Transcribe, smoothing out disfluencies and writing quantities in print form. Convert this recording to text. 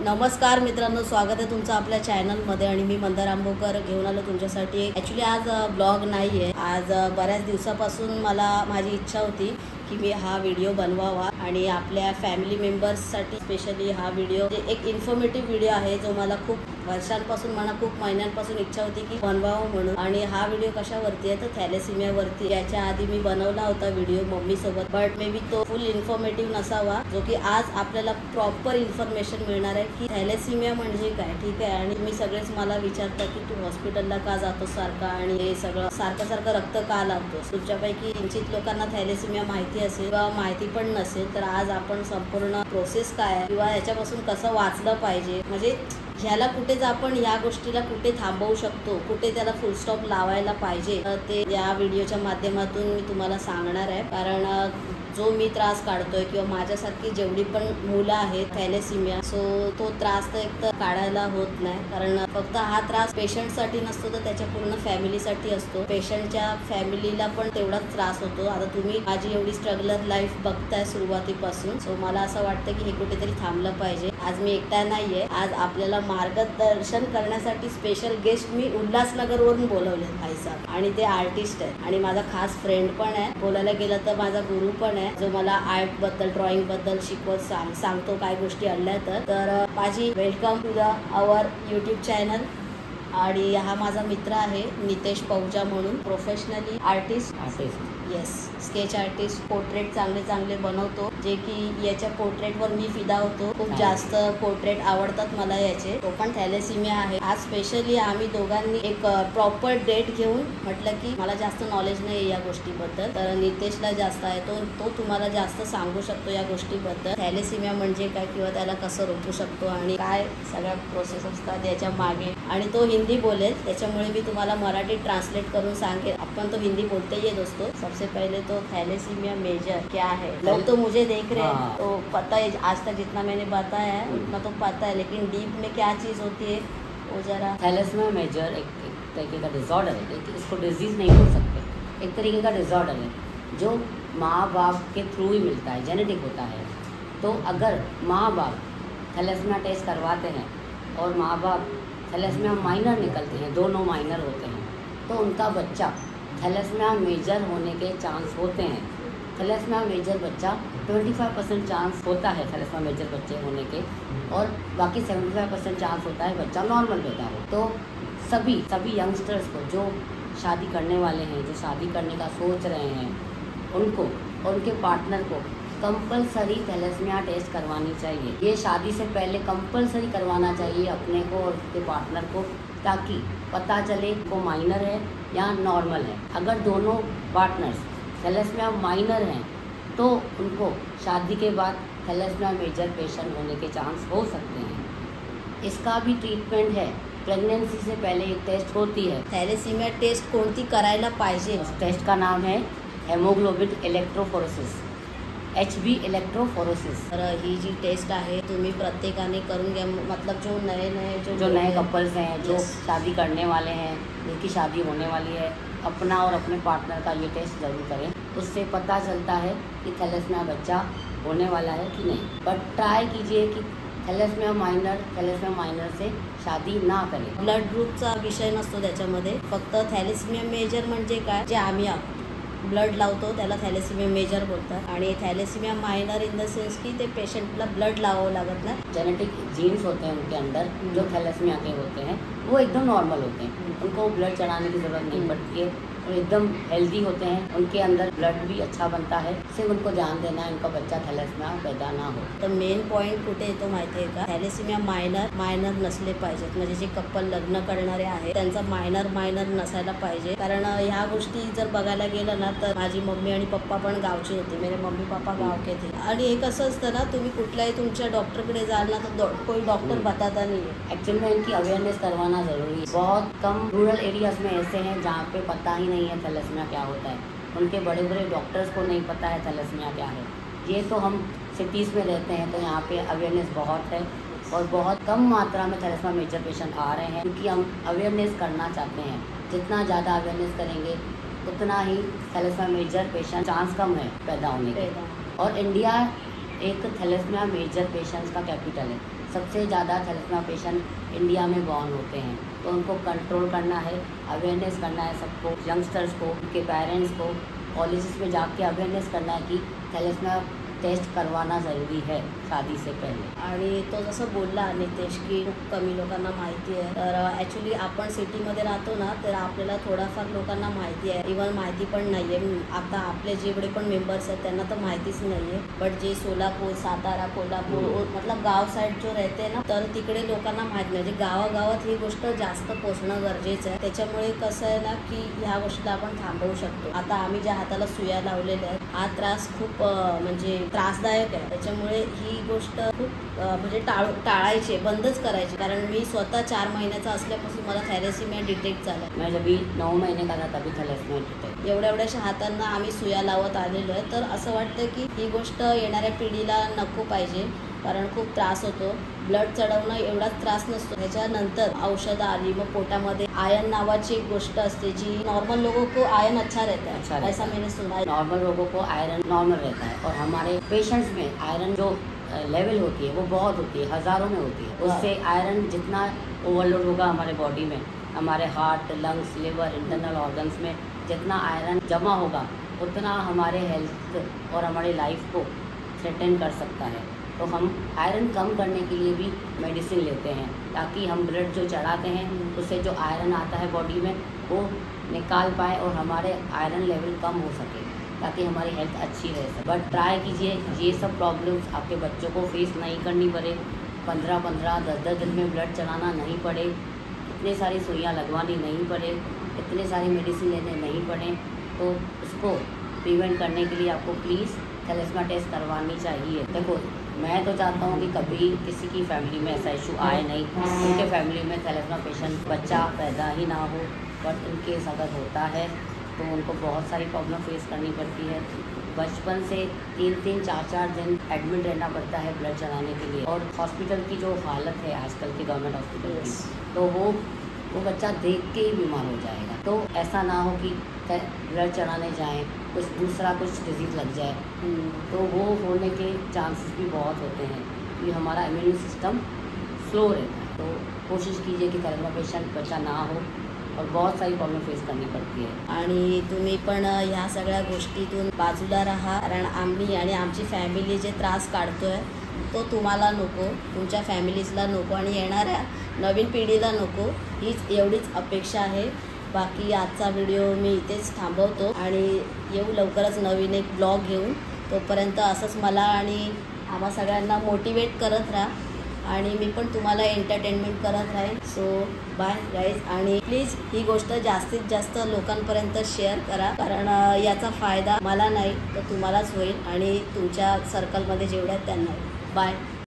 नमस्कार मित्रांनो, स्वागत आहे तुमचं आपल्या चॅनलमध्ये आणि मी मंदार आंबोकर घेऊन आलो तुमच्यासाठी। ॲक्च्युली आज ब्लॉग नाही आहे। आज बऱ्याच दिवसापासून मला माझी इच्छा होती की मी हा व्हिडिओ बनवावा आणि आपल्या फॅमिली मेंबर्ससाठी स्पेशली हा व्हिडिओ एक इन्फॉर्मेटिव्ह व्हिडिओ आहे जो मला खूप वर्षांपासून म्हणा खूप महिन्यांपासून इच्छा होती की बनवावं म्हणून। आणि हा व्हिडिओ कशावरती आहे तर थॅलेसिमियावरती। याच्या आधी मी बनवला होता व्हिडिओ मम्मीसोबत, बट मे बी तो फुल इन्फॉर्मेटिव्ह नसावा, जो की आज आपल्याला प्रॉपर इन्फॉर्मेशन मिळणार आहे की थॅलेसिमिया म्हणजे काय। ठीक आहे, आणि तुम्ही सगळेच मला विचारता की तू हॉस्पिटलला का जातो सारखा आणि हे सगळं सारखं रक्त का लावतोस। तुमच्यापैकी किंचित लोकांना थॅलेसिमिया माहिती असेल किंवा माहिती पण नसेल, तर आज आपण संपूर्ण प्रोसेस काय आहे किंवा याच्यापासून कसं वाचलं पाहिजे, म्हणजे ह्याला कुठेच आपण या गोष्टीला कुठे थांबवू शकतो, कुठे त्याला फुल स्टॉप लावायला पाहिजे, ते या व्हिडिओच्या माध्यमातून मी तुम्हाला सांगणार आहे। कारण जो मी त्रास काढतोय किंवा माझ्यासारखी जेवढी पण मुलं आहेत थॅलेसिमिया, सो तो त्रास तर एक तर काढायला होत नाही, कारण फक्त हा त्रास पेशंटसाठी नसतो तर त्याच्या पूर्ण फॅमिलीसाठी असतो। पेशंटच्या फॅमिलीला पण तेवढाच त्रास होतो। आता तुम्ही माझी एवढी स्ट्रगलर लाईफ बघताय सुरुवातीपासून, सो मला असं वाटतं की हे कुठेतरी थांबलं पाहिजे। आज मी एकटा नाहीये, आज आपल्याला मार्गदर्शन करण्यासाठी स्पेशल गेस्ट मी उल्हासनगरवरून बोलवले भाई साहेब, आणि ते आर्टिस्ट आहेत आणि माझा खास फ्रेंड पण आहे, बोलायला गेलं तर माझा गुरु पण आहे, जो मला आर्ट बद्दल ड्रॉइंग बद्दल शिकवत सांगतो काय गोष्टी आणल्या तर माझी welcome to the our YouTube channel. आणि हा माझा मित्र आहे नितेश पहुजा म्हणून, professionally artist yes, sketch artist, portrait चांगले बनवतो, जे की याच्या पोर्ट्रेटवर मी फिदा होतो। खूप जास्त पोर्ट्रेट आवडतात मला याचे। तो पण थॅलेसिमिया आहे। आज स्पेशली आम्ही दोघांनी एक प्रॉपर डेट घेऊन म्हटलं की मला जास्त नॉलेज नाही या गोष्टीबद्दल, तर नितेशला जास्त आहे, तो तुम्हाला जास्त सांगू शकतो या गोष्टीबद्दल, थॅलेसिमिया म्हणजे काय किंवा त्याला कसं रोखू शकतो आणि काय सगळ्या प्रोसेस असतात याच्या मागे। आणि तो हिंदी बोलेल, त्याच्यामुळे मी तुम्हाला मराठी ट्रांसलेट करून सांगेल। अपन तो हिंदी बोलते ही दोस्तों। सबसे पहले तो थैलेसीमिया मेजर क्या है, लोग तो मुझे देख रहे हैं तो पता है, आज तक जितना मैंने बताया है उतना तो पता है, लेकिन डीप में क्या चीज़ होती है वो जरा। थैलेसीमिया मेजर एक तरीके का डिसऑर्डर है, इसको डिजीज़ नहीं बोल सकते, एक तरीके का डिसऑर्डर है जो माँ बाप के थ्रू ही मिलता है, जेनेटिक होता है। तो अगर माँ बाप थैलेसीमिया टेस्ट करवाते हैं और माँ बाप थैलेसीमिया माइनर निकलते हैं, दोनों माइनर होते हैं, तो उनका बच्चा थैलेसीमिया मेजर होने के चांस होते हैं। थैलेसीमिया मेजर बच्चा 25% चांस होता है थैलेसीमिया मेजर बच्चे होने के, और बाकी 75% चांस होता है बच्चा नॉर्मल पैदा हो। तो सभी यंगस्टर्स को जो शादी करने वाले हैं, जो शादी करने का सोच रहे हैं, उनको और उनके पार्टनर को कंपलसरी थैलेसीमिया टेस्ट करवानी चाहिए। ये शादी से पहले कंपलसरी करवाना चाहिए अपने को और उसके पार्टनर को, ताकि पता चले वो माइनर है या नॉर्मल है। अगर दोनों पार्टनर्स थैलेसीमिया माइनर हैं तो उनको शादी के बाद थैलेसीमिया मेजर पेशेंट होने के चांस हो सकते हैं। इसका भी ट्रीटमेंट है, प्रेगनेंसी से पहले एक टेस्ट होती है। थॅलेसिमिया टेस्ट कोणती करायला पाहिजे? उस टेस्ट का नाम है हेमोग्लोबिन इलेक्ट्रोफोरेसिस, HB इलेक्ट्रोफोरेसिस। तर ही जी टेस्ट आहे तुम्ही प्रत्येकाने करून घ्या, मतलब जो नए कपल्स हैं, जो शादी करने वाले हैं, जिनकी शादी होने वाली है, अपना और अपने पार्टनर का ये टेस्ट ज़रूर करें। उससे पता चलता है कि थैलेसीमिया बच्चा होने वाला है कि नहीं। बट ट्राई कीजिए कि थैलेसीमिया माइनर से शादी ना करें। ब्लड ग्रुपचा विषय नसतो त्याच्यामध्ये, फक्त थॅलेसिमिया मेजर म्हणजे काय, जे आम्ही ब्लड लावतो त्याला थॅलेसिमिया मेजर बोलतात, आणि thalassaemia minor in the sense की ते पेशंटला ब्लड लावावं लागत नाही। जेनेटिक जीन्स होते हैं उनके अंदर जो थैलेसीमिया के होते हैं, वो एकदम नॉर्मल होते हैं, उनको ब्लड चढ़ाने की ज़रूरत नहीं पड़ती है, और एकदम हेल्दी होते हैं, उनके अंदर ब्लड भी अच्छा बनता है। सिर्फ उनको ध्यान देना है उनका बच्चा थैलेसीमिया पैदा ना हो। तर मेन पॉईंट कुठे येतो माहिती आहे का, थॅलेसिमिया मायनर नसले पाहिजेत, म्हणजे जे कपल लग्न करणारे आहेत त्यांचा मायनर नसायला पाहिजे। कारण ह्या गोष्टी जर बघायला गेलं ना तर माझी मम्मी आणि पप्पा पण गावचे होते, मेरे मम्मी पापा गाव के थे। आणि एक असं असतं ना, तुम्ही कुठल्याही तुमच्या डॉक्टरकडे जाल ना तर कोई डॉक्टर बताता नहीं है। एक्चुअली में इनकी अवेयरनेस करवाना ज़रूरी है। बहुत कम रूरल एरियाज़ में ऐसे हैं जहाँ पे पता ही नहीं है थैलेसीमिया क्या होता है, उनके बड़े डॉक्टर्स को नहीं पता है थैलेसीमिया क्या है। ये तो हम सिटीज़ में रहते हैं तो यहाँ पे अवेयरनेस बहुत है, और बहुत कम मात्रा में थैलेसीमिया मेजर पेशेंट आ रहे हैं, क्योंकि हम अवेयरनेस करना चाहते हैं। जितना ज़्यादा अवेयरनेस करेंगे उतना ही थैलेसीमिया मेजर पेशेंट चांस कम है पैदा होने के। और इंडिया एक थैलेसीमिया मेजर पेशेंट्स का कैपिटल है। सबसे ज़्यादा थैलेसीमिया पेशेंट इंडिया में बॉर्न होते हैं, तो उनको कंट्रोल करना है, अवेयरनेस करना है सबको, यंगस्टर्स को, उनके पेरेंट्स को, कॉलेजेस में जाके अवेयरनेस करना है की थैलेसीमिया टेस्ट करवाना ज़रूरी है शादी से पहले। आणि तो जसं बोलला नितेश की खूप कमी लोकांना माहिती आहे, तर ॲक्च्युली आपण सिटीमध्ये राहतो ना, तर आपल्याला थोडाफार लोकांना माहिती आहे, इवन माहिती पण नाही आहे. आता आपले जेवढे पण मेंबर्स आहेत त्यांना तर माहितीच नाही आहे, बट जे सोलापूर, सातारा, कोल्हापूर मतलब गाव साईड जो राहते ना, तर तिकडे लोकांना माहीत नाही. म्हणजे गावागावात ही गोष्ट जास्त पोचणं गरजेचं आहे. त्याच्यामुळे कसं आहे ना की ह्या गोष्टीला आपण थांबवू शकतो. आता आम्ही ज्या हाताला सुया लावलेल्या आहेत, हा त्रास खूप म्हणजे त्रासदायक आहे. त्याच्यामुळे ही गोष्ट खूप म्हणजे टाळायची, बंदच करायची. कारण मी स्वतः 4 महिन्याचा असल्यापासून मला थॅलेसीमिया डिटेक्ट झाला. मैं जब भी 9 महीने का था तभी थैलेसीमिया डिटेक्ट. एवढ्याशा हातांना आम्ही सुया लावत आलेलो आहे. तर असं वाटतं की ही गोष्ट येणाऱ्या पिढीला नको पाहिजे, कारण खूप त्रास होतो. ब्लड चढवणं एवढाच त्रास नसतो, त्याच्यानंतर औषधं आली, मग पोटामध्ये आयन नावाची एक गोष्ट असते जी नॉर्मल लोगों को आयन अच्छा रहता है, ऐसा मैंने सुना है. नॉर्मल लोगों को आयरन नॉर्मल रहता है और हमारे पेशेंट्स में आयरन जो लेवल होती है वो बहुत होती है, हज़ारों में होती है. उससे आयरन जितना ओवरलोड होगा हमारे बॉडी में, हमारे heart, lungs, liver, internal organs में जितना आयरन जमा होगा उतना हमारे हेल्थ और हमारी लाइफ को थ्रेटन कर सकता है. तो हम आयरन कम करने के लिए भी मेडिसिन लेते हैं, ताकि हम ब्लड जो चढ़ाते हैं उससे जो आयरन आता है बॉडी में वो निकाल पाए और हमारे आयरन लेवल कम हो सके, ताकि हमारी हेल्थ अच्छी रह सके. बट ट्राई कीजिए ये सब प्रॉब्लम्स आपके बच्चों को फेस नहीं करनी पड़े. 15-15, 10-10 दिन में ब्लड चढ़ाना नहीं पड़े, इतनी सारी सुइयाँ लगवानी नहीं पड़े, इतने सारी मेडिसिन लेने नहीं पड़े. तो उसको प्रिवेंट करने के लिए आपको प्लीज़ थैलेसीमिया टेस्ट करवानी चाहिए. देखो, मैं तो चाहता हूँ कि कभी किसी की फैमिली में ऐसा इशू आए नहीं, उनके फैमिली में थैलेसीमिया पेशेंट बच्चा पैदा ही ना हो. बट इनकेस अगर होता है तो उनको बहुत सारी प्रॉब्लम फेस करनी पड़ती है. बचपन से 3-3, 4-4 दिन एडमिट रहना पड़ता है ब्लड चढ़ाने के लिए. और हॉस्पिटल की जो हालत है आजकल के गवर्नमेंट हॉस्पिटल की, तो वो बच्चा देख के ही बीमार हो जाएगा. तो ऐसा ना हो कि ब्लड चढ़ाने जाएं, कुछ दूसरा कुछ डिजीज़ लग जाए, तो वो होने के चांसेस भी बहुत होते हैं, कि हमारा इम्यून सिस्टम स्लो रहता है. तो कोशिश कीजिए कि थैलेसीमिया पेशेंट बच्चा ना हो, और बहुत सारी प्रॉब्लम फेस करनी पड़ती है. आणि तुम्ही पण ह्या सगळ्या गोष्टीतून बाजूला राहा, कारण आम्ही आणि आमची फॅमिली जे त्रास काढतोय तो तुम्हाला नको, तुमच्या फॅमिलीजला नको आणि येणाऱ्या नवीन पिढीला नको, हीच एवढीच अपेक्षा आहे. बाकी आजचा व्हिडिओ मी इथेच थांबवतो आणि येऊ लवकरच नवीन एक ब्लॉग घेऊन. तोपर्यंत असंच मला आणि आम्हा सगळ्यांना मोटिवेट करत राहा आणि मी पण तुम्हाला एंटरटेनमेंट करत राहीन. सो बाय गाईज, आणि प्लीज ही गोष्ट जास्तीत जास्त लोकांपर्यंत शेअर करा, कारण याचा फायदा मला नाही तर तुम्हालाच होईल आणि तुमच्या सर्कलमध्ये जेवढ्या त्यांना होईल. बाय.